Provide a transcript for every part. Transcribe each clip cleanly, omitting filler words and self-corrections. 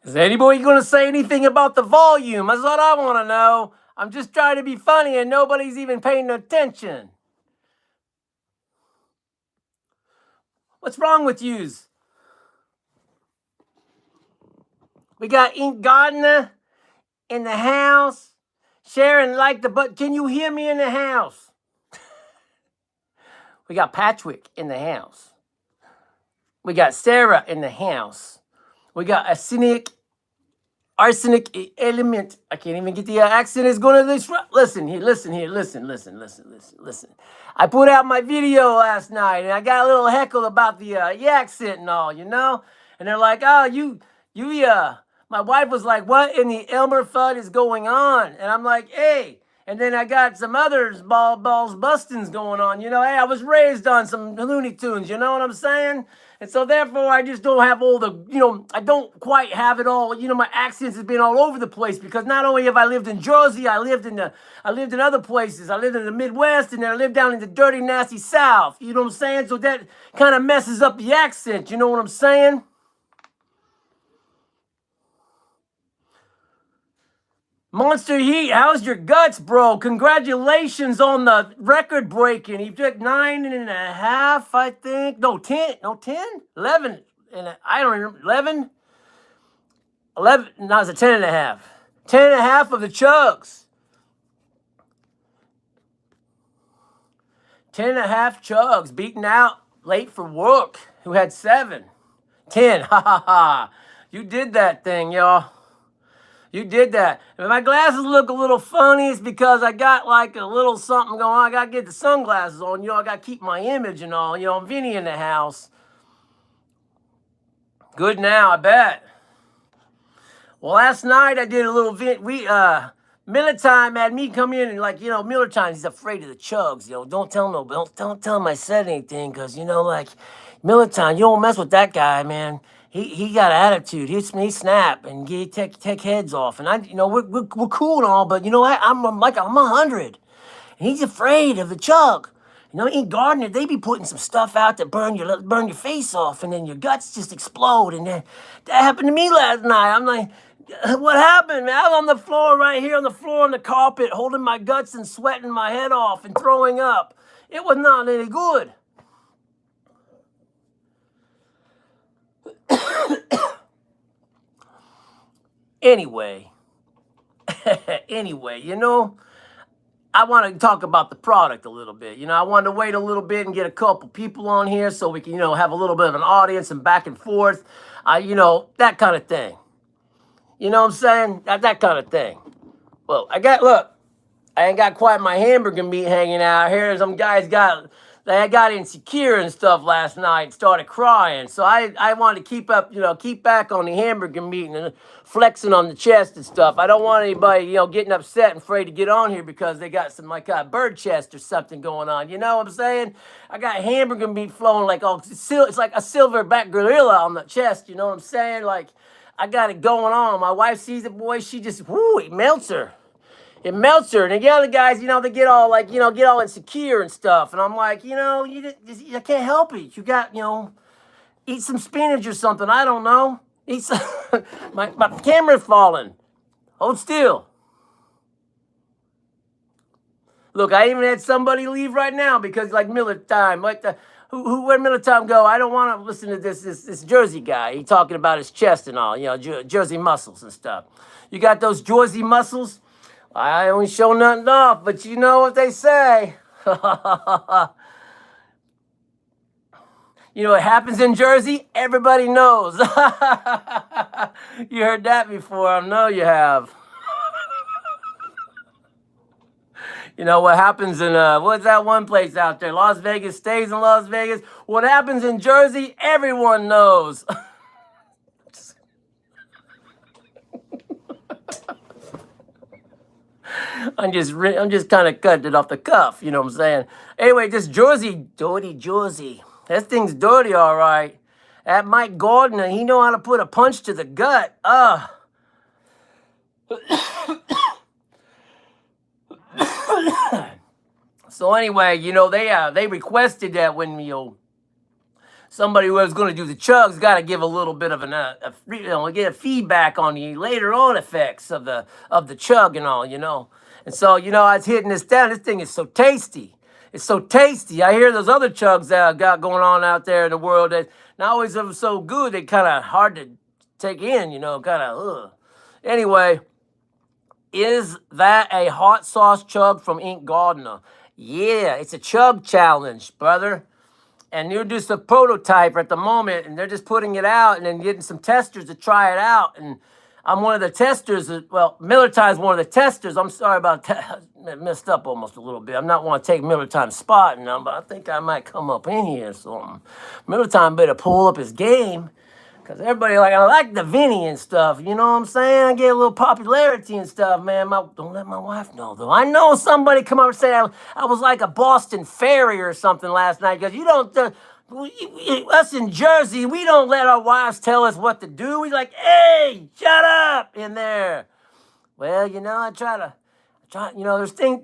Is anybody going to say anything about the volume? That's what I want to know. I'm just trying to be funny and nobody's even paying attention. What's wrong with yous? We got Ink Gardner in the house. Sharon liked the butt. Can you hear me in the house? We got Patrick in the house. We got Sarah in the house. We got arsenic element. I can't even get the accent. Is going to disrupt. Listen here, listen. I put out my video last night and I got a little heckle about the accent and all, you know? And they're like, oh, my wife was like, what in the Elmer Fudd is going on? And I'm like, hey. And then I got some others balls bustings going on. You know, hey, I was raised on some Looney Tunes. You know what I'm saying? And so therefore, I just don't have all the, you know, I don't quite have it all. You know, my accents have been all over the place because not only have I lived in Jersey, I lived in other places. I lived in the Midwest, and then I lived down in the dirty, nasty South. You know what I'm saying? So that kind of messes up the accent. You know what I'm saying? Monster Heat, how's your guts, bro? Congratulations on the record breaking. He took 9.5, I think. No, 10. No, 10? 11. And I don't remember. 11? 11. No, it's a 10.5. 10.5 of the Chugs. 10.5 Chugs beaten out late for work, who had 7. 10. Ha ha ha. You did that thing, y'all. You did that. If my glasses look a little funny, it's because I got like a little something going on. I got to get the sunglasses on. You know, I got to keep my image and all. You know, I'm Vinny in the house. Good now, I bet. Well, last night I did a little MILLERTIME had me come in and, like, you know, MILLERTIME, he's afraid of the Chugs. You know, don't tell him I said anything, because, you know, like, MILLERTIME, you don't mess with that guy, man. He got an attitude. He snap and he take heads off. And you know, we're cool and all, but you know what? I'm 100, and he's afraid of the Chug. You know, in Gardner, they be putting some stuff out that burn your face off, and then your guts just explode. And that happened to me last night. I'm like, what happened, man? I was on the floor right here, on the carpet, holding my guts and sweating my head off and throwing up. It was not any good. Anyway, you know, I want to talk about the product a little bit. You know, I wanted to wait a little bit and get a couple people on here so we can, you know, have a little bit of an audience and back and forth. You know, that kind of thing. You know what I'm saying? That kind of thing. Well, I ain't got quite my hamburger meat hanging out here. Some guys got insecure and stuff last night and started crying. So I wanted to keep back on the hamburger meat and flexing on the chest and stuff. I don't want anybody, you know, getting upset and afraid to get on here because they got some, like, bird chest or something going on. You know what I'm saying? I got hamburger meat flowing like, oh, it's like a silverback gorilla on the chest. You know what I'm saying? Like, I got it going on. My wife sees it, boy, she just, whoo, it melts her. It melts her. And the other guys, you know, they get all, like, you know, get all insecure and stuff. And I'm like, you know, you can't help it. You got, you know, eat some spinach or something. I don't know. Eat some. my camera's falling. Hold still. Look, I even had somebody leave right now because, like, MILLERTIME. Like, where'd MILLERTIME go? I don't want to listen to this Jersey guy. He talking about his chest and all, you know, Jersey muscles and stuff. You got those Jersey muscles? I don't show nothing off, but you know what they say. You know what happens in Jersey? Everybody knows. You heard that before. I know you have. You know what happens in, what's that one place out there? Las Vegas stays in Las Vegas. What happens in Jersey, everyone knows. I'm just kind of cutting it off the cuff, you know what I'm saying? Anyway, this Jersey, dirty Jersey. That thing's dirty, all right. That Mike Gardner, he know how to put a punch to the gut. So anyway, you know, they requested that when somebody who is going to do the chugs got to give a little bit of get a feedback on the later on effects of the chug and all, And so, I was hitting this down. This thing is so tasty. It's so tasty. I hear those other chugs that I got going on out there in the world that not always are so good. They kind of hard to take in, kind of. Anyway, is that a hot sauce chug from Ink Gardener? Yeah, it's a chug challenge, brother. And they're just a prototype at the moment, and they're just putting it out and then getting some testers to try it out. And I'm one of the testers. Well, MILLERTIME's one of the testers. I'm sorry about that. I messed up almost a little bit. I'm not want to take MILLERTIME's spot now, but I think I might come up in here or something. MILLERTIME better pull up his game. Because everybody, I like the Vinny and stuff, you know what I'm saying? I get a little popularity and stuff, man. Don't let my wife know, though. I know somebody come up and say I was like a Boston Ferry or something last night. Because you don't, us in Jersey, we don't let our wives tell us what to do. We like, hey, shut up in there. Well, I try, there's things.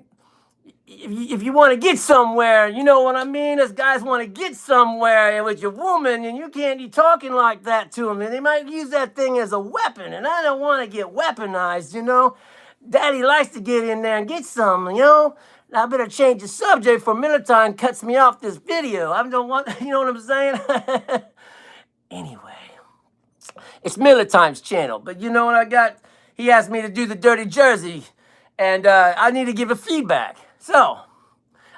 If you want to get somewhere, you know what I mean? As guys want to get somewhere with your woman, and you can't be talking like that to them, and they might use that thing as a weapon, and I don't want to get weaponized, Daddy likes to get in there and get some, I better change the subject for MILLERTIME cuts me off this video. I don't want, you know what I'm saying? Anyway, it's MILLERTIME's channel, but you know what I got? He asked me to do the Dirty Jersey, and I need to give a feedback. So,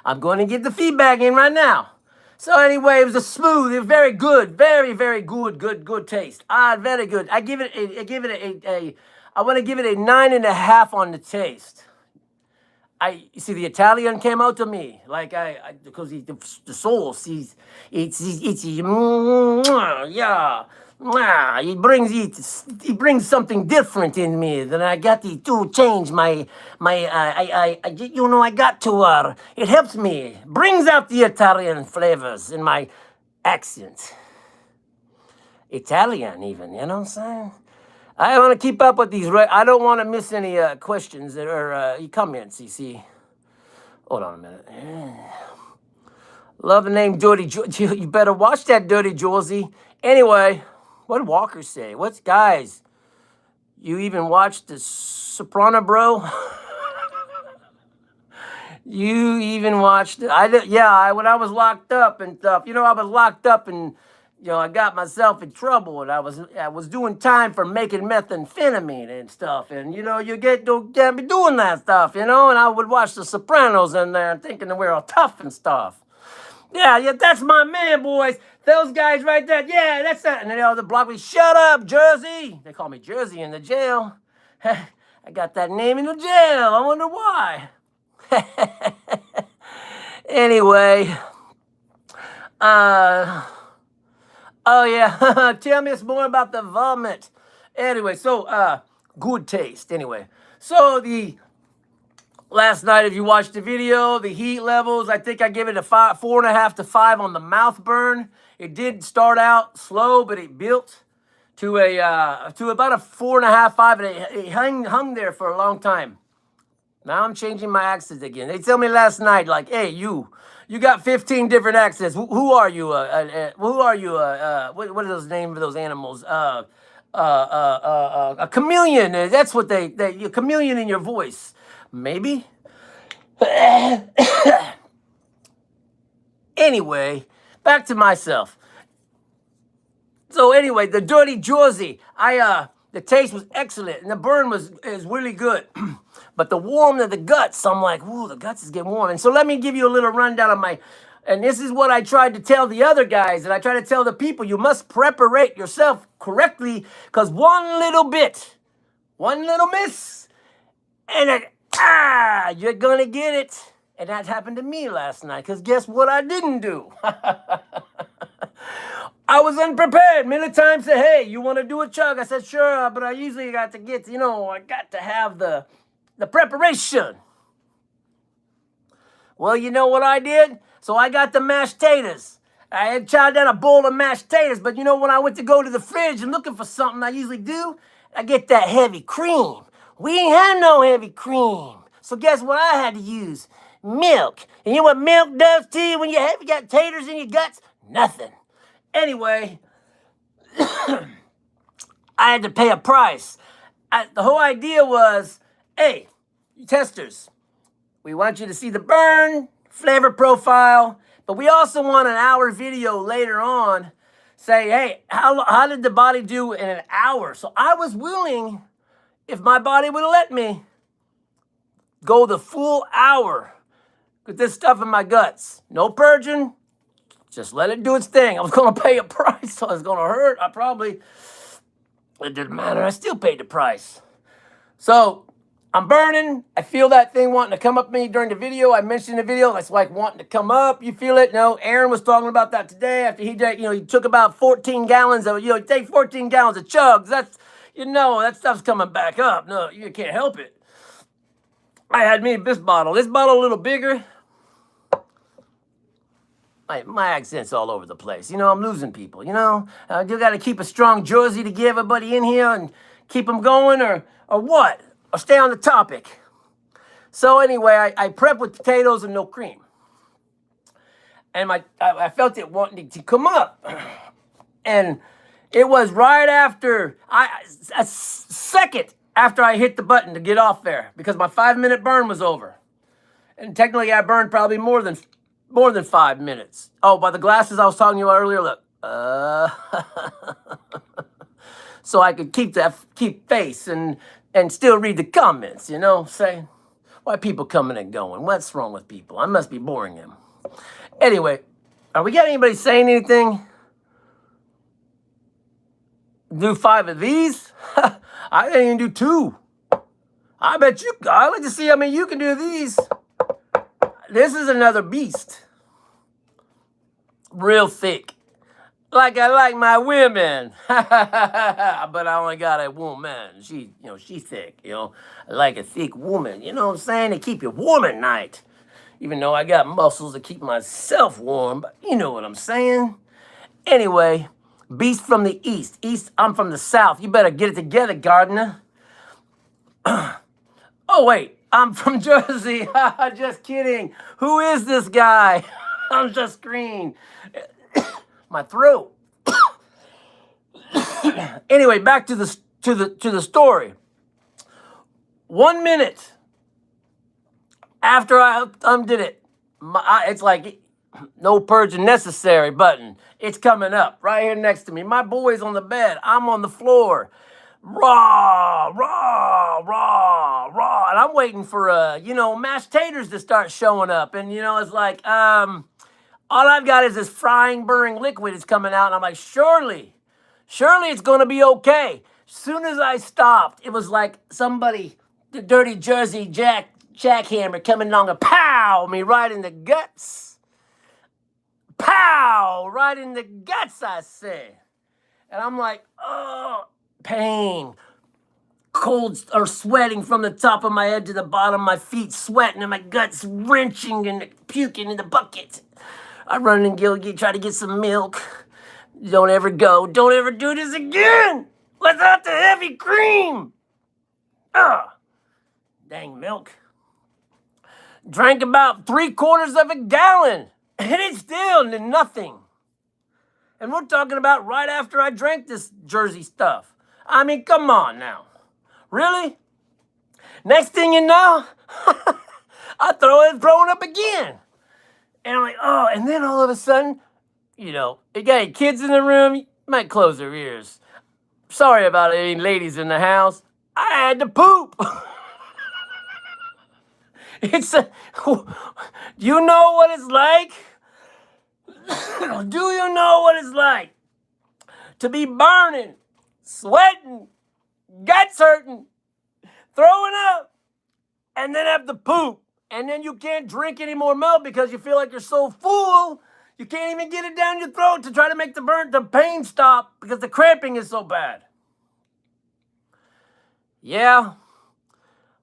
I'm going to get the feedback in right now. So anyway, it was very good, very, very good taste. Very good. I want to give it a 9.5 on the taste. You see, the Italian came out to me, because the sauce, yeah. He brings something different in me. Then I got to change I got to, it helps me, brings out the Italian flavors in my accent. Italian even, you know what I'm saying? I want to keep up with these, I don't want to miss any questions or comments, you see. Hold on a minute. Love the name Dirty Georgie. You better watch that, Dirty Georgie. Anyway. What did Walker say? Guys? You even watched The Soprano, bro? You even watched it? When I was locked up and stuff. I was locked up and I got myself in trouble, and I was doing time for making methamphetamine and stuff. And you can't be doing that stuff, and I would watch The Sopranos in there and thinking that we're all tough and stuff. Yeah, that's my man, boys. Those guys right there. Yeah, that's that. And then all the block me, shut up, Jersey. They call me Jersey in the jail. I got that name in the jail. I wonder why. Anyway. Oh, yeah. Tell me some more about the vomit. Anyway, so, good taste. Anyway. So, last night, if you watched the video, the heat levels, I think I gave it a 4.5 to 5 on the mouth burn. It did start out slow, but it built to about a 4.5, 5, and it hung there for a long time. Now I'm changing my accents again. They tell me last night, hey, you got 15 different accents. Who are you? Who are you? What are those names of those animals? A chameleon. That's what a chameleon in your voice. Maybe. Anyway, back to myself. So anyway, the Dirty Jersey, the taste was excellent, and the burn is really good. But the warm of the guts, I'm like, ooh, the guts is getting warm. And so let me give you a little rundown of and this is what I tried to tell the other guys, and I try to tell the people, you must preparate yourself correctly, because one little bit, one little miss, and you're going to get it. And that happened to me last night, because guess what I didn't do? I was unprepared. MILLERTIME said, hey, you want to do a chug? I said, sure, but I usually got to get, I got to have the preparation. Well, you know what I did? So I got the mashed taters. I had chowed down a bowl of mashed taters, but when I went to go to the fridge and looking for something I usually do, I get that heavy cream. We ain't had no heavy cream. So guess what I had to use? Milk. And you know what milk does to you when you got taters in your guts? Nothing. Anyway, I had to pay a price. The whole idea was, hey, testers, we want you to see the burn, flavor profile, but we also want an hour video later on. Say, hey, how did the body do in an hour? So I was willing, if my body would let me, go the full hour with this stuff in my guts. No purging, just let it do its thing. I was gonna pay a price, so it's gonna hurt. It didn't matter, I still paid the price. So I'm burning. I feel that thing wanting to come up me during the video. I mentioned the video. It's like wanting to come up. You feel it? No, Aaron was talking about that today after he did, he took about 14 gallons of, take 14 gallons of chugs. That's, that stuff's coming back up. No, you can't help it. I had me this bottle a little bigger. My accent's all over the place. I'm losing people, you got to keep a strong Jersey to get everybody in here and keep them going or what? Or stay on the topic. So anyway, I prep with potatoes and no cream. And I felt it wanting to come up. And it was right after, a second after I hit the button to get off there because my 5-minute burn was over. And technically I burned probably more than 5 minutes. Oh, by the glasses I was talking to you about earlier, look. So I could keep face and still read the comments, saying, why people coming and going? What's wrong with people? I must be boring them. Anyway, are we getting anybody saying anything? Do 5 of these? I didn't even do 2. I bet I'd like to see how many you can do these. This is another beast. Real thick. Like I like my women. But I only got a woman. She's thick, I like a thick woman. You know what I'm saying? To keep you warm at night. Even though I got muscles to keep myself warm. But you know what I'm saying? Anyway, beast from the east. I'm from the south. You better get it together, gardener. Oh, wait. I'm from Jersey. Just kidding. Who is this guy? I'm just green. My throat. Anyway, back to the story. 1 minute after I undid it, it's like no purging necessary button. It's coming up right here next to me. My boy's on the bed. I'm on the floor. Raw, raw, raw, raw. And I'm waiting for, mashed taters to start showing up. And, it's like, all I've got is this frying, burning liquid is coming out. And I'm like, surely it's going to be okay. As soon as I stopped, it was like somebody, the dirty Jersey jackhammer coming along and pow me right in the guts. Pow! Right in the guts, I say. And I'm like, oh, pain. Cold or sweating from the top of my head to the bottom of my feet, sweating and my guts wrenching and puking in the bucket. I run and try to get some milk. Don't ever do this again without the heavy cream. Dang milk. Drank about 3/4 of a gallon. And it still did nothing. And we're talking about right after I drank this Jersey stuff. I mean, come on now. Really? Next thing you know, throwing up again. And I'm like, oh, and then all of a sudden, you got any kids in the room, you might close their ears. Sorry about any ladies in the house. I had to poop. Do you know what it's like? Do you know what it's like to be burning, sweating, guts hurting, throwing up, and then have to poop? And then you can't drink any more milk because you feel like you're so full, you can't even get it down your throat to try to make the pain stop because the cramping is so bad. Yeah.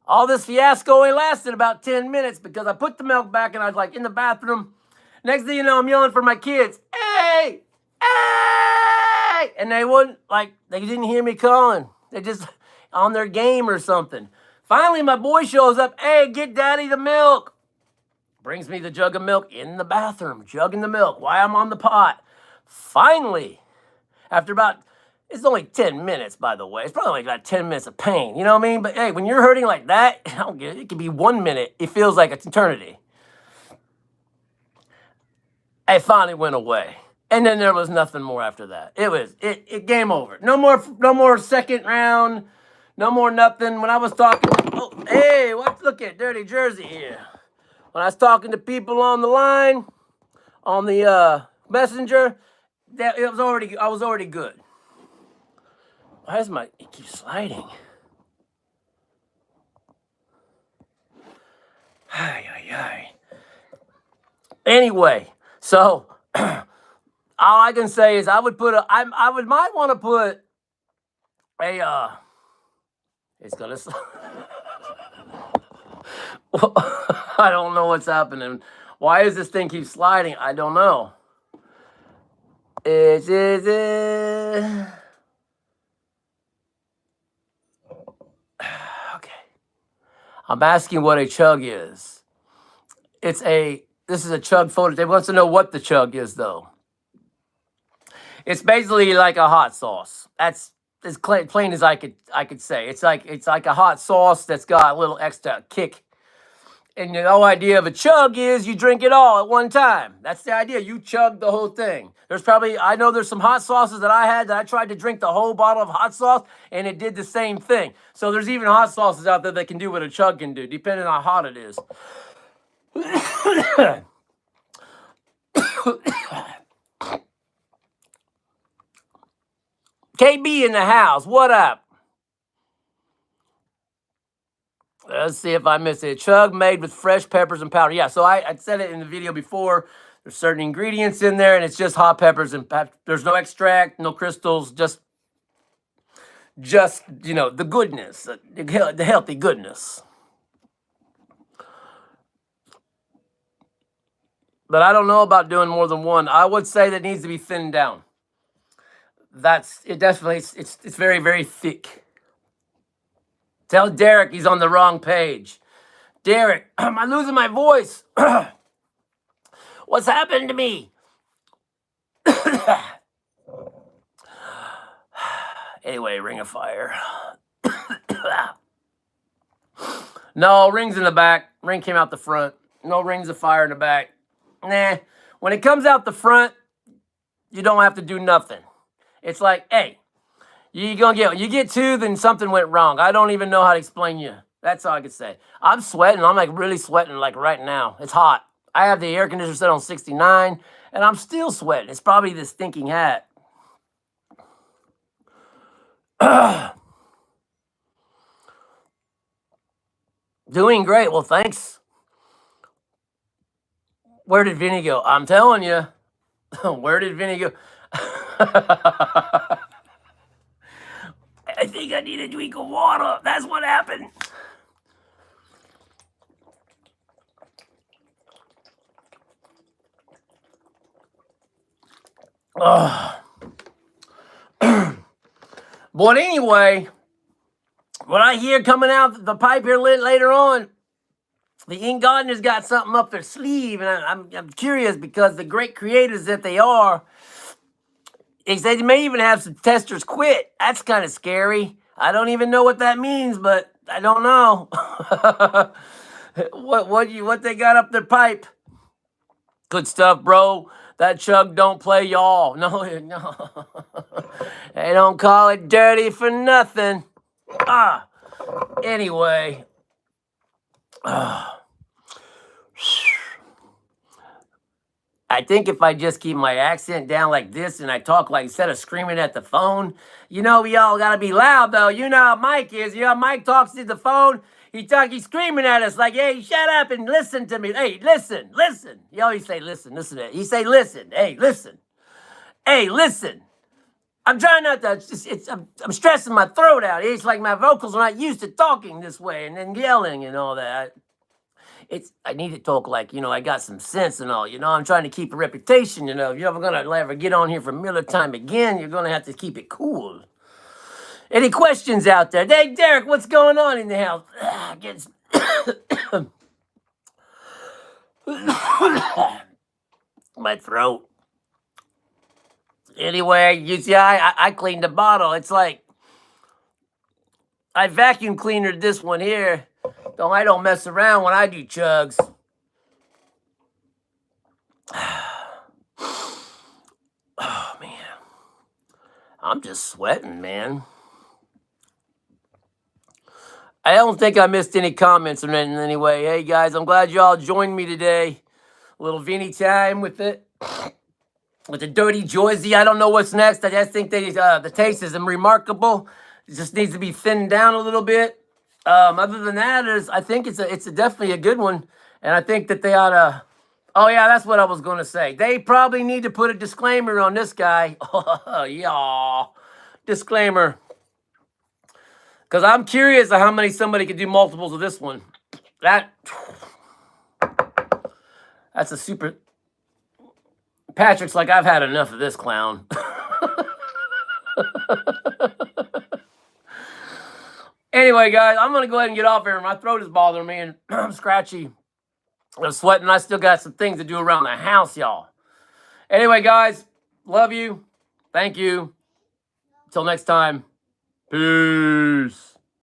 All this fiasco only lasted about 10 minutes because I put the milk back and I was like in the bathroom. Next thing you know, I'm yelling for my kids. Hey! Hey! And they didn't hear me calling. They just on their game or something. Finally, my boy shows up. Hey, get daddy the milk. Brings me the jug of milk in the bathroom. Jugging the milk while I'm on the pot. Finally, after about, it's only 10 minutes, by the way. It's probably like about 10 minutes of pain. You know what I mean? But hey, when you're hurting like that, I don't get it. It could be 1 minute. It feels like it's eternity. It finally went away. And then there was nothing more after that. It game over. No more second round. No more nothing. When I was talking, oh, hey, look at Dirty Jersey here. When I was talking to people on the line, on the messenger, I was already good. Why is it keeps sliding? Anyway, so all I can say is I might want to put a it's gonna I don't know what's happening. Why does this thing keep sliding? I don't know. Okay. I'm asking what a chug is. This is a chug photo. They want to know what the chug is, though. It's basically like a hot sauce. That's as plain as I could say. It's like a hot sauce that's got a little extra kick. And the whole idea of a chug is you drink it all at one time. That's the idea. You chug the whole thing. I know there's some hot sauces that I had that I tried to drink the whole bottle of hot sauce and it did the same thing. So there's even hot sauces out there that can do what a chug can do, depending on how hot it is. KB in the house. What up? Let's see if I missed it. Chug made with fresh peppers and powder. Yeah, so I said it in the video before. There's certain ingredients in there, and it's just hot peppers and there's no extract, no crystals, just the goodness, the healthy goodness. But I don't know about doing more than one. I would say that needs to be thinned down. It's very, very thick. Tell Derek he's on the wrong page. Derek, am I losing my voice? What's happened to me? Anyway, Ring of Fire. No, Ring's in the back. Ring came out the front. No Rings of Fire in the back. Nah. When it comes out the front, you don't have to do nothing. It's like, hey, you get two, then something went wrong. I don't even know how to explain you. That's all I could say. I'm sweating. I'm like really sweating like right now. It's hot. I have the air conditioner set on 69, and I'm still sweating. It's probably this stinking hat. Doing great. Well, thanks. Where did Vinny go? I'm telling you. Where did Vinny go? I think I need a drink of water. That's what happened. But anyway, what I hear coming out the pipe here later on, the Ink Gardener's got something up their sleeve, and I'm curious because the great creators that they are, they may even have some testers quit. That's kind of scary. I don't even know what that means, but I don't know. what they got up their pipe? Good stuff, bro. That Chug don't play y'all. No. They don't call it dirty for nothing. Anyway. I think if I just keep my accent down like this and I talk like instead of screaming at the phone, we all gotta be loud though. You know how Mike is. Mike talks to the phone. He's screaming at us like, hey, shut up and listen to me. Hey, listen. He always say, listen to that. He say, listen. Hey, listen. Hey, listen. I'm trying not to, I'm stressing my throat out. It's like my vocals are not used to talking this way and then yelling and all that. I need to talk like, I got some sense and all, I'm trying to keep a reputation, if you're ever going to ever get on here for Miller Time again, you're going to have to keep it cool. Any questions out there? Hey, Derek, what's going on in the house? My throat. Anyway, you see, I cleaned the bottle. It's like I vacuum cleanered this one here. Though I don't mess around when I do chugs. Oh, man. I'm just sweating, man. I don't think I missed any comments or anything anyway. Hey, guys, I'm glad y'all joined me today. A little Vinny time with it. With the dirty Joyzy. I don't know what's next. I just think the taste is remarkable. It just needs to be thinned down a little bit. Other than that, I think it's definitely a good one. And I think that they ought to... Oh, yeah, that's what I was going to say. They probably need to put a disclaimer on this guy. Oh, yeah. Disclaimer. Because I'm curious of how many somebody could do multiples of this one. That's a super... Patrick's like, I've had enough of this clown. Anyway, guys, I'm going to go ahead and get off here. My throat is bothering me, and I'm scratchy. I'm sweating. I still got some things to do around the house, y'all. Anyway, guys, love you. Thank you. Until next time, peace.